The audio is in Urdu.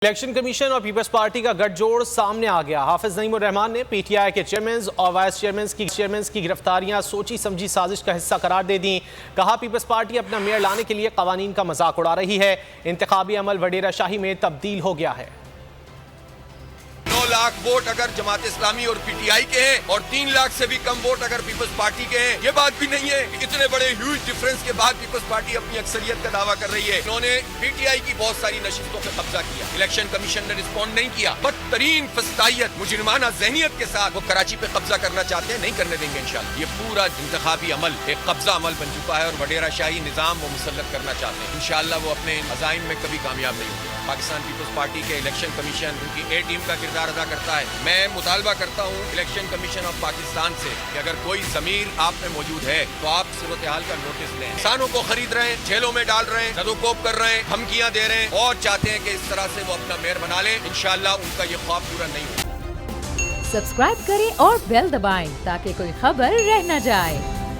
الیکشن کمیشن اور پیپلز پارٹی کا گٹھ جوڑ سامنے آ گیا۔ حافظ نعیم الرحمان نے پی ٹی آئی کے چیئرمین اور وائس چیئرمین کی گرفتاریاں سوچی سمجھی سازش کا حصہ قرار دے دیں۔ کہا پیپلز پارٹی اپنا میئر لانے کے لیے قوانین کا مذاق اڑا رہی ہے۔ انتخابی عمل وڈیرہ شاہی میں تبدیل ہو گیا ہے۔ 9 لاکھ ووٹ اگر جماعت اسلامی اور پی ٹی آئی کے ہیں اور 3 لاکھ سے بھی کم ووٹ اگر پیپلز پارٹی کے ہیں، یہ بات بھی نہیں ہے کہ اتنے بڑے ہیوج ڈیفرنس کے بعد پیپلز پارٹی اپنی اکثریت کا دعویٰ کر رہی ہے۔ انہوں نے پی ٹی آئی کی بہت ساری نشستوں پہ قبضہ کیا، الیکشن کمیشن نے رسپونڈ نہیں کیا۔ بدترین فسطائیت مجرمانہ ذہنیت کے ساتھ وہ کراچی پہ قبضہ کرنا چاہتے ہیں، نہیں کرنے دیں گے انشاءاللہ۔ یہ پورا انتخابی عمل ایک قبضہ عمل بن چکا ہے اور وڈیرہ شاہی نظام وہ مسلط کرنا چاہتے ہیں۔ انشاءاللہ وہ اپنے عزائم میں کبھی کامیاب نہیں ہوں گے۔ پاکستان پیپلز پارٹی کے الیکشن کمیشن ان کی اے ٹیم کا کردار ادا کرتا ہے۔ میں مطالبہ کرتا ہوں الیکشن کمیشن آف پاکستان سے کہ اگر کوئی ضمیر آپ میں موجود ہے تو آپ صورتحال کا نوٹس لیں۔ کسانوں کو خرید رہے ہیں، جیلوں میں ڈال رہے ہیں، زدوکوب کر رہے ہیں، دھمکیاں دے رہے ہیں اور چاہتے ہیں کہ اس طرح سے وہ اپنا میئر بنا لیں۔ انشاءاللہ ان کا یہ خواب پورا نہیں ہوگا۔ سبسکرائب کریں اور بیل دبائیں تاکہ کوئی خبر رہ نہ جائے۔